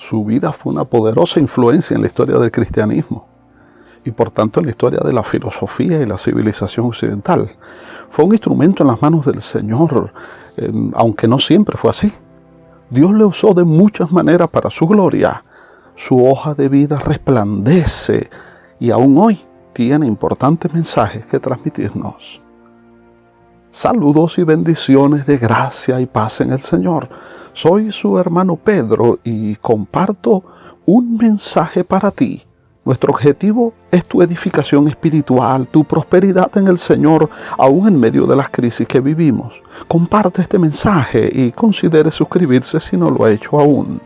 Su vida fue una poderosa influencia en la historia del cristianismo y por tanto en la historia de la filosofía y la civilización occidental. Fue un instrumento en las manos del Señor, aunque no siempre fue así. Dios le usó de muchas maneras para su gloria. Su hoja de vida resplandece y aún hoy tiene importantes mensajes que transmitirnos. Saludos y bendiciones de gracia y paz en el Señor. Soy su hermano Pedro y comparto un mensaje para ti. Nuestro objetivo es tu edificación espiritual, tu prosperidad en el Señor, aún en medio de las crisis que vivimos. Comparte este mensaje y considere suscribirse si no lo ha hecho aún.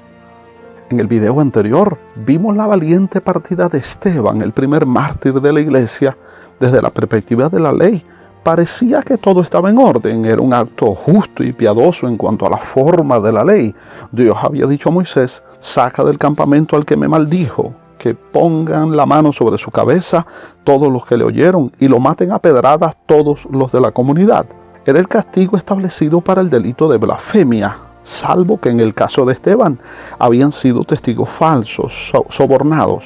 En el video anterior vimos la valiente partida de Esteban, el primer mártir de la iglesia. Desde la perspectiva de la ley, parecía que todo estaba en orden. Era un acto justo y piadoso en cuanto a la forma de la ley. Dios había dicho a Moisés: saca del campamento al que me maldijo, que pongan la mano sobre su cabeza todos los que le oyeron y lo maten a pedradas todos los de la comunidad. Era el castigo establecido para el delito de blasfemia, salvo que en el caso de Esteban habían sido testigos falsos, sobornados.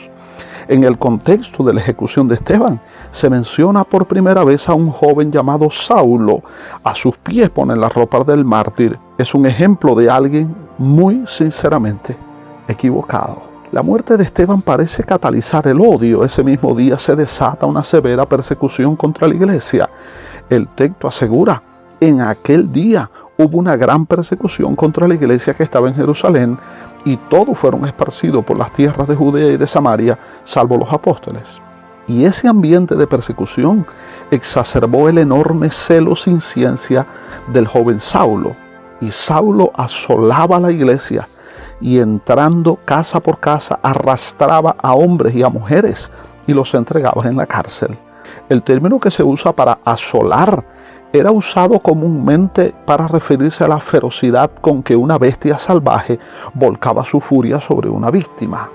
En el contexto de la ejecución de Esteban, se menciona por primera vez a un joven llamado Saulo. A sus pies ponen la ropa del mártir. Es un ejemplo de alguien muy sinceramente equivocado. La muerte de Esteban parece catalizar el odio. Ese mismo día se desata una severa persecución contra la iglesia. El texto asegura: en aquel día hubo una gran persecución contra la iglesia que estaba en Jerusalén, y todos fueron esparcidos por las tierras de Judea y de Samaria, salvo los apóstoles. Y ese ambiente de persecución exacerbó el enorme celo sin ciencia del joven Saulo. Y Saulo asolaba la iglesia y, entrando casa por casa, arrastraba a hombres y a mujeres y los entregaba en la cárcel. El término que se usa para asolar era usado comúnmente para referirse a la ferocidad con que una bestia salvaje volcaba su furia sobre una víctima.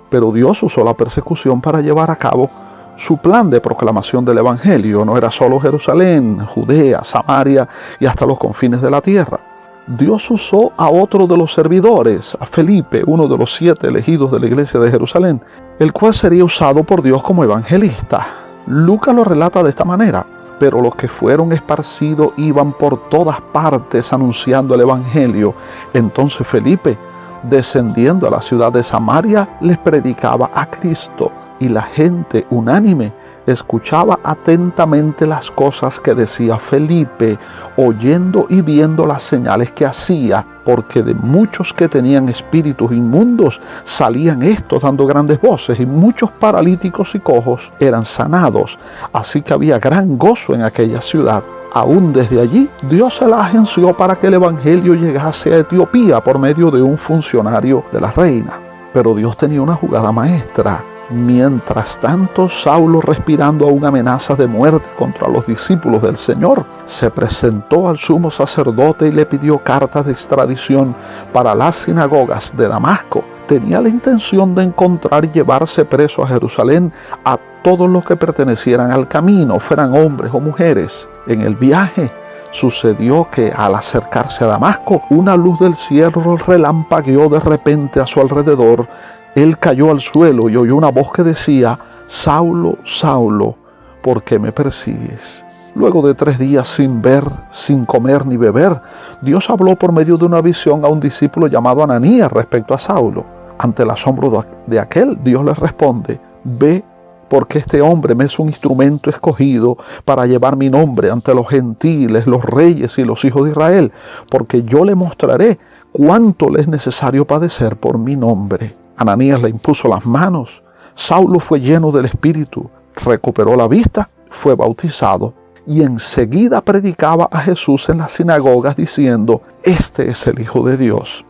Pero Dios usó la persecución para llevar a cabo su plan de proclamación del Evangelio. No era solo Jerusalén, Judea, Samaria y hasta los confines de la tierra. Dios usó a otro de los servidores, a Felipe, uno de los 7 elegidos de la iglesia de Jerusalén, el cual sería usado por Dios como evangelista. Lucas lo relata de esta manera: pero los que fueron esparcidos iban por todas partes anunciando el evangelio. Entonces Felipe, descendiendo a la ciudad de Samaria, les predicaba a Cristo, y la gente unánime escuchaba atentamente las cosas que decía Felipe, oyendo y viendo las señales que hacía, porque de muchos que tenían espíritus inmundos salían estos dando grandes voces, y muchos paralíticos y cojos eran sanados. Así que había gran gozo en aquella ciudad. Aún desde allí, Dios se la agenció para que el evangelio llegase a Etiopía por medio de un funcionario de la reina. Pero Dios tenía una jugada maestra. Mientras tanto, Saulo, respirando aún amenazas de muerte contra los discípulos del Señor, se presentó al sumo sacerdote y le pidió cartas de extradición para las sinagogas de Damasco. Tenía la intención de encontrar y llevarse preso a Jerusalén a todos los que pertenecieran al camino, fueran hombres o mujeres. En el viaje sucedió que, al acercarse a Damasco, una luz del cielo relampagueó de repente a su alrededor. Él cayó al suelo y oyó una voz que decía: Saulo, Saulo, ¿por qué me persigues? Luego de 3 días sin ver, sin comer ni beber, Dios habló por medio de una visión a un discípulo llamado Ananías respecto a Saulo. Ante el asombro de aquel, Dios le responde: ve, porque este hombre me es un instrumento escogido para llevar mi nombre ante los gentiles, los reyes y los hijos de Israel, porque yo le mostraré cuánto le es necesario padecer por mi nombre. Ananías le impuso las manos. Saulo fue lleno del Espíritu, recuperó la vista, fue bautizado y enseguida predicaba a Jesús en las sinagogas diciendo: este es el Hijo de Dios.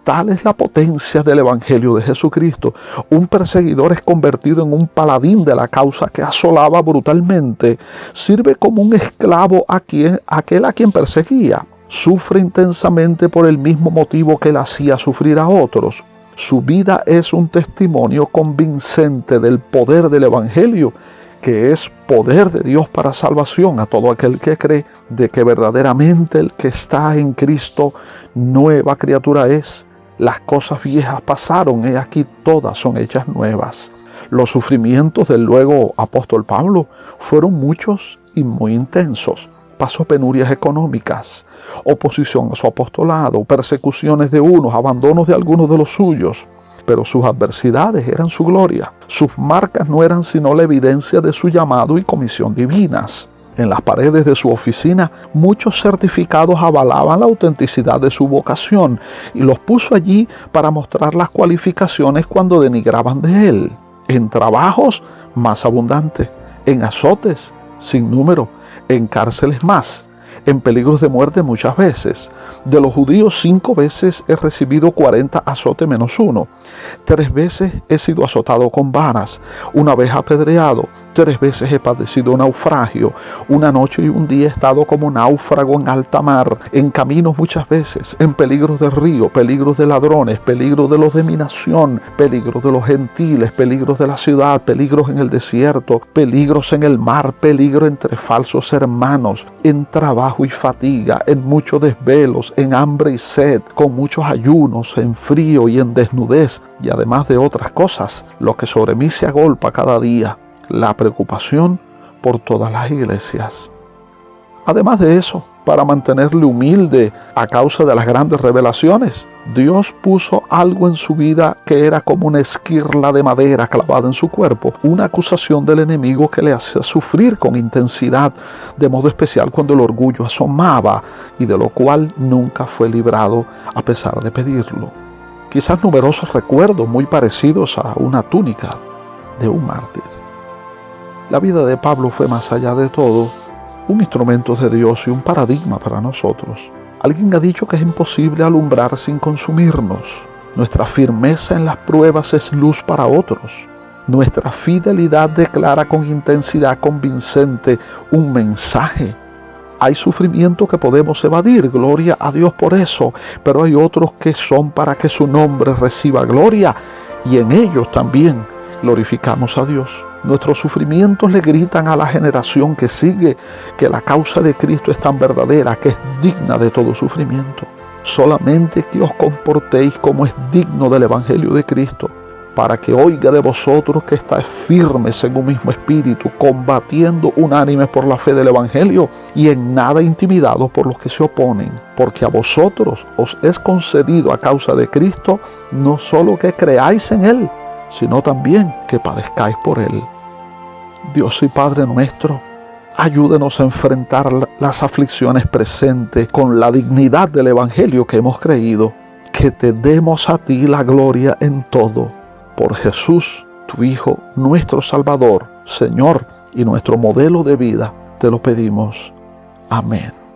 Tal es la potencia del Evangelio de Jesucristo. Un perseguidor es convertido en un paladín de la causa que asolaba brutalmente. Sirve como un esclavo a aquel a quien perseguía. Sufre intensamente por el mismo motivo que él hacía sufrir a otros. Su vida es un testimonio convincente del poder del Evangelio, que es poder de Dios para salvación a todo aquel que cree, de que verdaderamente el que está en Cristo nueva criatura es. Las cosas viejas pasaron, he aquí todas son hechas nuevas. Los sufrimientos del luego apóstol Pablo fueron muchos y muy intensos. Pasó penurias económicas, oposición a su apostolado, persecuciones de unos, abandonos de algunos de los suyos. Pero sus adversidades eran su gloria. Sus marcas no eran sino la evidencia de su llamado y comisión divinas. En las paredes de su oficina, muchos certificados avalaban la autenticidad de su vocación y los puso allí para mostrar las cualificaciones cuando denigraban de él. En trabajos, más abundante. En azotes, sin número. En cárceles, más. En peligros de muerte, muchas veces. De los judíos, 5 veces he recibido 40 azotes menos 1. 3 veces he sido azotado con varas. 1 vez apedreado. 3 veces he padecido naufragio. 1 noche y 1 día he estado como náufrago en alta mar. En caminos muchas veces. En peligros del río. Peligros de ladrones. Peligros de los de mi nación. Peligros de los gentiles. Peligros de la ciudad. Peligros en el desierto. Peligros en el mar. Peligro entre falsos hermanos. En trabajo y fatiga, en muchos desvelos, en hambre y sed, con muchos ayunos, en frío y en desnudez, y además de otras cosas, lo que sobre mí se agolpa cada día, la preocupación por todas las iglesias. Además de eso, para mantenerle humilde a causa de las grandes revelaciones, Dios puso algo en su vida que era como una esquirla de madera clavada en su cuerpo, una acusación del enemigo que le hacía sufrir con intensidad, de modo especial cuando el orgullo asomaba y de lo cual nunca fue librado a pesar de pedirlo. Quizás numerosos recuerdos muy parecidos a una túnica de un mártir. La vida de Pablo fue, más allá de todo, un instrumento de Dios y un paradigma para nosotros. Alguien ha dicho que es imposible alumbrar sin consumirnos. Nuestra firmeza en las pruebas es luz para otros. Nuestra fidelidad declara con intensidad convincente un mensaje. Hay sufrimiento que podemos evadir, gloria a Dios por eso, pero hay otros que son para que su nombre reciba gloria y en ellos también glorificamos a Dios. Nuestros sufrimientos le gritan a la generación que sigue que la causa de Cristo es tan verdadera, que es digna de todo sufrimiento. Solamente que os comportéis como es digno del Evangelio de Cristo, para que oiga de vosotros que estáis firmes en un mismo espíritu, combatiendo unánimes por la fe del Evangelio y en nada intimidados por los que se oponen. Porque a vosotros os es concedido a causa de Cristo no solo que creáis en Él, sino también que padezcáis por Él. Dios y Padre nuestro, ayúdenos a enfrentar las aflicciones presentes con la dignidad del Evangelio que hemos creído. Que te demos a ti la gloria en todo. Por Jesús, tu Hijo, nuestro Salvador, Señor y nuestro modelo de vida, te lo pedimos. Amén.